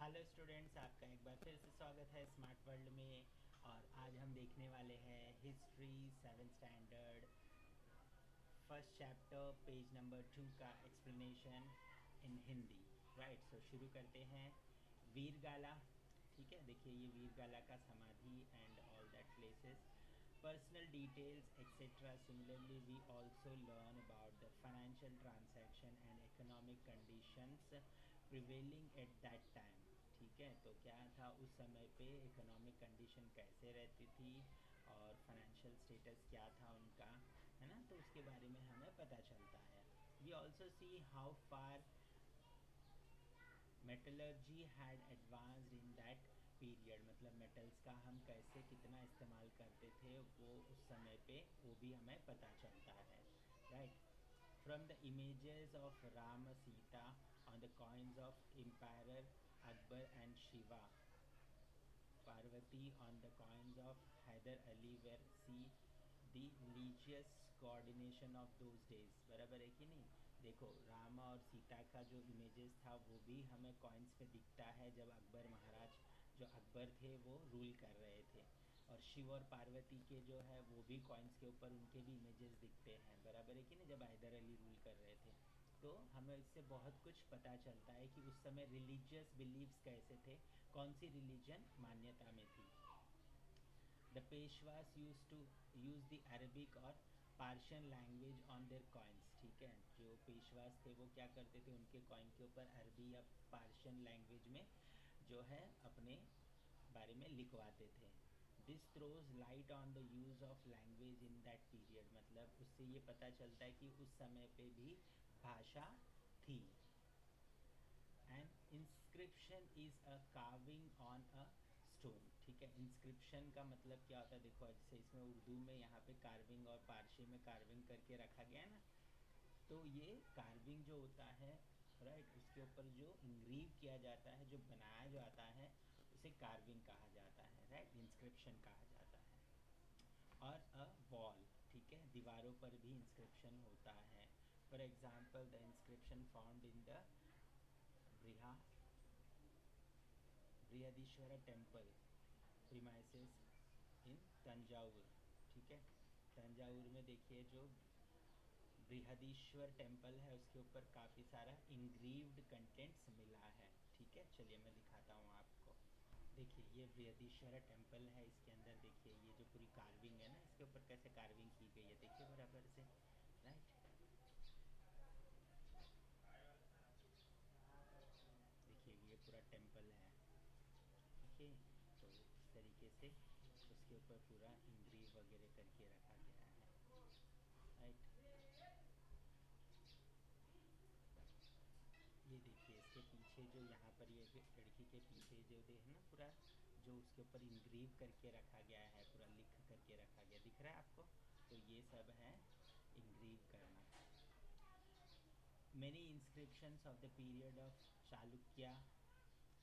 Hello students, आपका एक बार फिर से स्वागत है स्मार्ट वर्ल्ड में। और आज हम देखने वाले हैं history 7th standard first chapter page number 2 का एक्सप्लेनेशन इन हिंदी। राइट, सो शुरू करते हैं। वीरगाला, ठीक है, देखिए ये वीरगाला का समाधि and all that places, personal details etc. Similarly, we also learn about the financial transaction and economic conditions prevailing at that time। ठीक है, तो क्या था उस समय पे, इकोनॉमिक कंडीशन कैसे रहती थी और फाइनेंशियल स्टेटस क्या था उनका, है ना, तो उसके बारे में हमें पता चलता है। We also see how far metallurgy had advanced in that period, मतलब मेटल्स का हम कैसे कितना इस्तेमाल करते थे वो उस समय पे, वो भी हमें पता चलता है। Right, from the images of Ram Sita on the coins of empire Akbar and Shiva Parvati on the coins of Hyder Ali where see the religious coordination of those days. बराबर है कि नहीं? देखो, राम और सीता का जो इमेजेस था वो भी हमें कॉइन्स पे दिखता है जब अकबर महाराज, जो अकबर थे, वो रूल कर रहे थे। और शिव और पार्वती के जो है वो भी कॉइन्स के ऊपर उनके भी इमेजेस दिखते हैं। बराबर है कि नहीं, जब हैदर अली रूल कर रहे थे। तो हमें इससे बहुत कुछ पता चलता है कि उस समय रिलीजियस बिलीव्स कैसे थे, कौन सी रिलीजन मान्यता में थी। The Peshwas used to use the Arabic और Persian language on their coins. ठीक है, जो पेशवास थे वो क्या करते थे, उनके कॉइन के ऊपर अरबी या पार्शियन लैंग्वेज में जो है अपने बारे में लिखवाते थे। This throws light on the use of language in that period, मतलब उससे ये पता चलता है कि उस समय पे भी भाषा थी। And inscription is a carving on a stone. ठीक है, इंस्क्रिप्शन का मतलब क्या होता है, देखो जैसे इसमें उर्दू में यहाँ पे कार्विंग और पारसी में कार्विंग करके रखा गया है ना, तो ये कार्विंग जो होता है, राइट, उसके ऊपर जो इंग्रीव किया जाता है, जो बनाया जाता है, उसे कार्विंग कहा जाता है। राइट, इंस्क्रिप्शन कहा जाता है। और अ वॉल, ठीक है, दीवारों पर भी इंस्क्रिप्शन होता है। For example the inscription found in the Briha Brihadeeswara temple premises in Thanjavur. ठीक है, तंजावुर में देखिए जो बृहदीश्वर टेम्पल है उसके ऊपर काफ़ी सारा इंग्रीव्ड कंटेंट्स मिला है। ठीक है, चलिए मैं दिखाता हूँ आपको। देखिए ये बृहदीश्वर टेम्पल है, इसके अंदर देखिए ये जो पूरी कार्विंग है ना, इसके ऊपर कैसे कार्विंग की गई है, देखिए बराबर से। राइट, देखिए ये पूरा टेम्पल है। ओके, तो इस तरीके से उसके ऊपर पूरा इंग्रीव वगैरह करके रखा गया है। राइट, ये देखिए इसके पीछे जो यहाँ पर ये लड़की के पीछे जो दे है ना, पूरा जो उसके ऊपर इंग्रीव करके रखा गया है, पूरा लिख करके रखा गया, दिख रहा है आपको? तो ये सब है इंग्रीव करना। Many inscriptions of the period of Chalukya,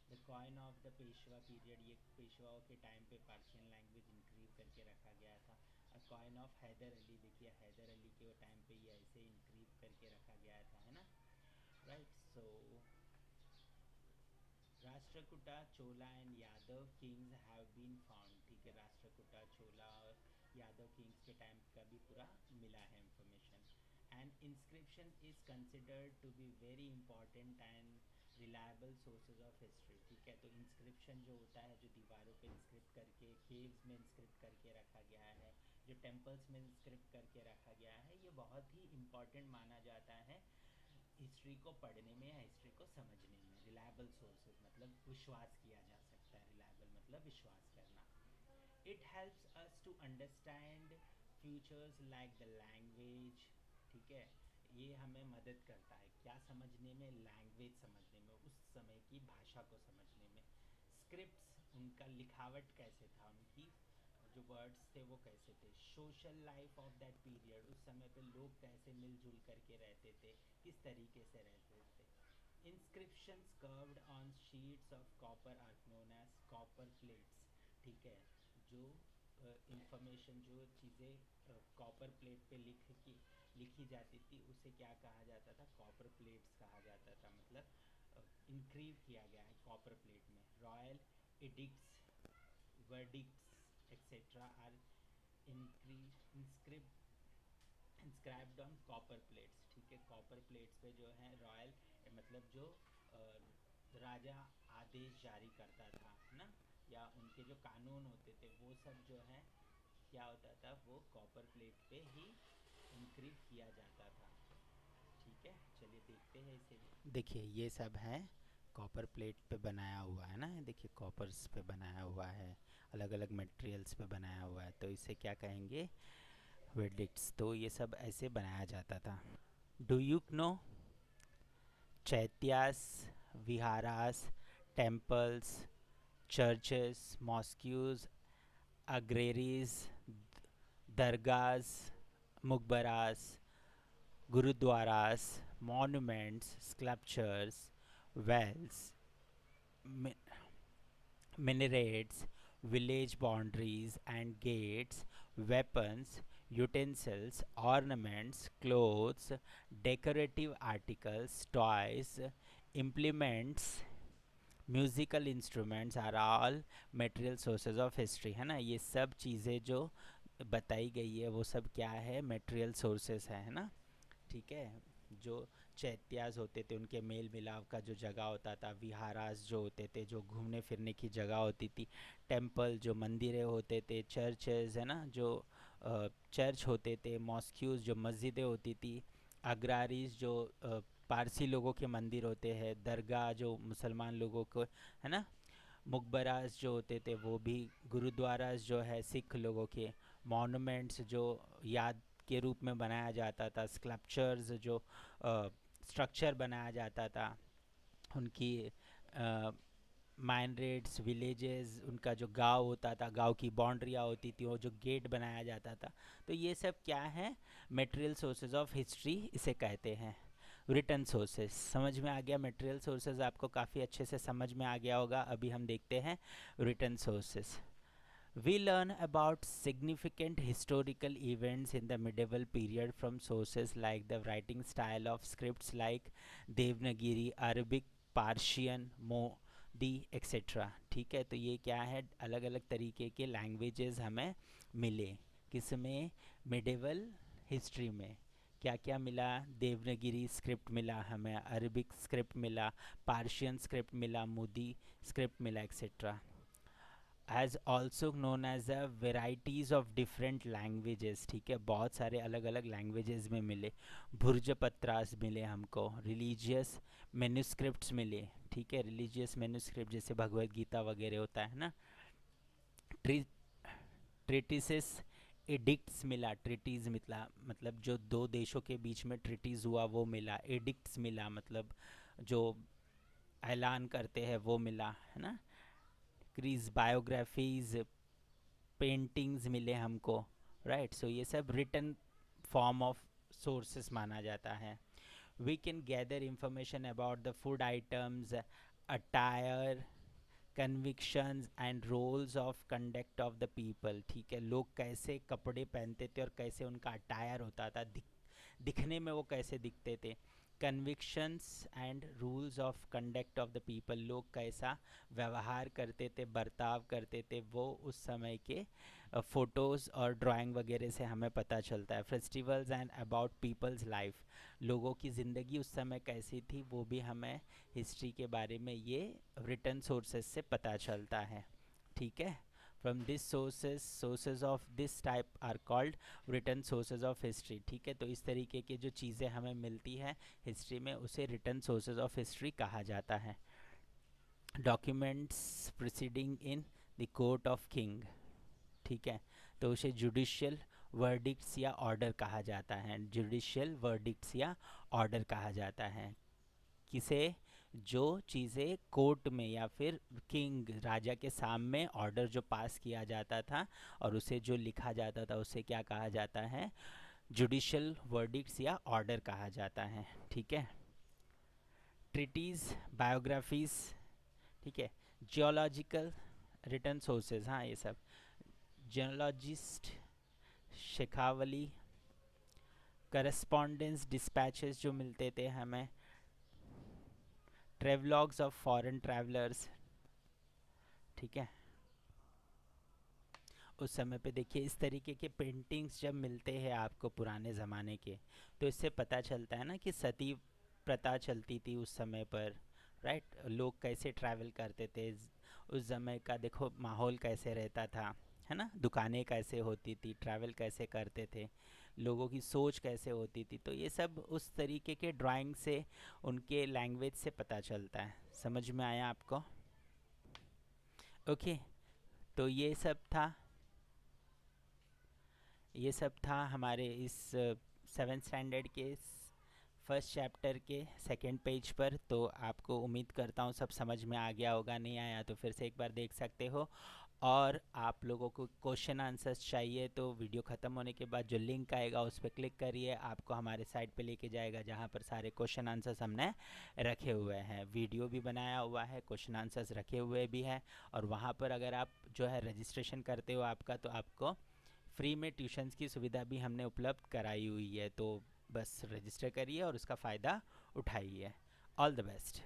the coin of the Peshwa period, ये पेशवाओं के टाइम पे पार्शियन लैंग्वेज इंक्रीव करके रखा गया था। A coin of Hyder Ali, देखिए हैदर अली के टाइम पे ये ऐसे इंक्रीव करके रखा गया था, है ना। Right, so Rashtrakuta Chola and Yadav kings have been found. ठीक है, राष्ट्रकूटा चोला और यादव किंग्स के टाइम का भी पूरा मिला है information. And inscription is considered to be very important and reliable sources of history. ठीक है, तो इंस्क्रिप्शन जो होता है, जो दीवारों पे इंस्क्रिप्ट करके, केव्स में इंस्क्रिप्ट करके रखा गया है, जो टेम्पल्स में इंस्क्रिप्ट करके रखा गया है, ये बहुत ही इम्पॉर्टेंट माना जाता है हिस्ट्री को पढ़ने में या हिस्ट्री को समझने में। रिलायबल सोर्सेज मतलब विश्वास किया जा सकता है, रिलायबल मतलब विश्वास करना। It helps us to understand features like the language. ठीक है, ये हमें मदद करता है क्या समझने में, लैंग्वेज समझने में, उस समय की भाषा को समझने में। स्क्रिप्ट्स, उनका लिखावट कैसे था, उनकी जो वर्ड्स थे वो कैसे थे। Social life of that period, उस समय पे लोग कैसे मिलजुल करके रहते थे, किस तरीके से रहते थे। Inscriptions carved on sheets of copper are known as copper plates. ठीक है, जो इंफॉर्मेशन, जो चीज़ें कॉपर प्लेट पे लिखी जाती थी उसे क्या कहा जाता था, कॉपर प्लेट्स कहा जाता था। मतलब इंक्रीव किया गया है कॉपर प्लेट में। edicts, verdicts, etc. are inscribed inscribed on copper plates, ठीक है। कॉपर प्लेट्स पे जो है रॉयल मतलब जो राजा आदेश जारी करता था ना, या उनके जो कानून होते थे वो सब जो है क्या होता था, वो कॉपर प्लेट पे ही इंक्रिप्ट किया जाता था, ठीक है। चलिए देखते हैं इसे भी। देखिए ये सब है कॉपर प्लेट पे बनाया हुआ है ना, देखिए कॉपर्स पे बनाया हुआ है, अलग अलग मटेरियल्स पे बनाया हुआ है, तो इसे क्या कहेंगे, वेडिक्ट्स। तो ये सब ऐसे बनाया जाता था। Do you know चैत्यास, विहारास, temples, churches, mosques, agrarias, dargahs, mukbaras, gurudwaras, monuments, sculptures, wells, minarets, village boundaries and gates, weapons, utensils, ornaments, clothes, decorative articles, toys, implements, musical instruments are all material sources of history, है ना। ये सब चीज़ें जो बताई गई है वो सब क्या है, मटेरियल सोर्सेज है ना, ठीक है। जो चैत्यास होते थे उनके मेल मिलाप का जो जगह होता था, विहारास जो होते थे जो घूमने फिरने की जगह होती थी, टेम्पल जो मंदिरें होते थे, चर्चेज है ना जो चर्च होते थे, मॉस्क्यूज जो मस्जिदें होती थी, अग्रारीज जो पारसी लोगों के मंदिर होते हैं, दरगाह जो मुसलमान लोगों को है ना, मुकबरास जो होते थे वो भी, गुरुद्वारास जो है सिख लोगों के, मॉन्यूमेंट्स जो याद के रूप में बनाया जाता था, स्कल्पचर्स जो स्ट्रक्चर बनाया जाता था उनकी, माइनरेट्स, विलेजेस, उनका जो गांव होता था, गांव की बाउंड्रियाँ होती थी, वो जो गेट बनाया जाता था, तो ये सब क्या है, मटेरियल सोर्सेज ऑफ हिस्ट्री इसे कहते हैं। रिटर्न सोर्सेज समझ में आ गया, मटेरियल सोर्सेज आपको काफ़ी अच्छे से समझ में आ गया होगा। अभी हम देखते हैं return sources. We learn about significant historical events in the medieval period from sources like the writing style of scripts like Devanagari, Arabic, Persian, Modi etcetera, ठीक है। तो ये क्या है, अलग अलग तरीके के लैंग्वेजेस हमें मिले, किसमें, मिडेवल हिस्ट्री में। क्या क्या मिला, देवनागरी स्क्रिप्ट मिला हमें, अरबिक स्क्रिप्ट मिला, पार्शियन स्क्रिप्ट मिला, मोदी स्क्रिप्ट मिला etcetera. As also known as a varieties of different languages, ठीक है, बहुत सारे अलग अलग लैंग्वेजेस में मिले। भुर्जपत्रास मिले हमको, रिलीजियस मेन्यूस्क्रिप्ट्स मिले, ठीक है, रिलीजियस मेन्यूस्क्रिप्ट जैसे भगवत गीता वगैरह होता है ना। ट्रिटिसेस, एडिक्ट्स मिला, ट्रिटीज़ मिला मतलब जो दो देशों के बीच में ट्रिटीज़ हुआ वो मिला, एडिक्ट्स मिला मतलब जो ऐलान करते हैं वो मिला, है ना। क्रीज, बायोग्राफीज, पेंटिंग्स मिले हमको, राइट। सो ये सब रिटन फॉर्म ऑफ सोर्सेस माना जाता है। We can gather information about the food items, attire, convictions and rules of conduct of the people, ठीक है, लोग कैसे कपड़े पहनते थे और कैसे उनका अटायर होता था, दिखने में वो कैसे दिखते थे। Convictions and rules of conduct of the people, लोग कैसा व्यवहार करते थे, बर्ताव करते थे, वो उस समय के फ़ोटोज़ और ड्राइंग वगैरह से हमें पता चलता है। Festivals and about people's life, लोगों की ज़िंदगी उस समय कैसी थी वो भी हमें हिस्ट्री के बारे में ये रिटन सोर्सेज से पता चलता है, ठीक है। From this sources of this type are called written sources of history, ठीक है। तो इस तरीके की जो चीज़ें हमें मिलती हैं हिस्ट्री में उसे रिटन सोर्सेज ऑफ हिस्ट्री कहा जाता है। Documents proceeding in the court of king, ठीक है, तो उसे जुडिशियल वर्डिक्ट्स या ऑर्डर कहा जाता है, जुडिशियल वर्डिक्ट्स या ऑर्डर कहा जाता है। किसे, जो चीज़ें कोर्ट में या फिर किंग राजा के सामने ऑर्डर जो पास किया जाता था और उसे जो लिखा जाता था उसे क्या कहा जाता है, जुडिशियल वर्डिक्ट्स या ऑर्डर कहा जाता है, ठीक है। ट्रिटीज़, बायोग्राफीज, ठीक है, जियोलॉजिकल रिटर्न सोर्सेज, हाँ ये सब, जियोलॉजिस्ट, शेखावली, करस्पॉन्डेंस डिस्पैचेस जो मिलते थे हमें, ट्रेवलॉग्स ऑफ फॉरेन ट्रैवलर्स, ठीक है। उस समय पे देखिए इस तरीके के पेंटिंग्स जब मिलते हैं आपको पुराने ज़माने के, तो इससे पता चलता है ना कि सती प्रथा चलती थी उस समय पर, राइट। लोग कैसे ट्रैवल करते थे, उस समय का देखो माहौल कैसे रहता था, है ना। दुकानें कैसे होती थी, ट्रैवल कैसे करते थे, लोगों की सोच कैसे होती थी, तो ये सब उस तरीके के ड्राइंग से, उनके लैंग्वेज से पता चलता है। समझ में आया आपको? ओके। तो ये सब था हमारे इस 7th स्टैंडर्ड के फर्स्ट चैप्टर के सेकंड पेज पर। तो आपको उम्मीद करता हूँ सब समझ में आ गया होगा, नहीं आया तो फिर से एक बार देख सकते हो। और आप लोगों को क्वेश्चन आंसर्स चाहिए तो वीडियो ख़त्म होने के बाद जो लिंक आएगा उस पर क्लिक करिए, आपको हमारे साइट पे लेके जाएगा जहाँ पर सारे क्वेश्चन आंसर्स हमने रखे हुए हैं। वीडियो भी बनाया हुआ है, क्वेश्चन आंसर्स रखे हुए भी हैं। और वहाँ पर अगर आप जो है रजिस्ट्रेशन करते हो आपका, तो आपको फ्री में ट्यूशन्स की सुविधा भी हमने उपलब्ध कराई हुई है। तो बस रजिस्टर करिए और उसका फ़ायदा उठाइए। All the best.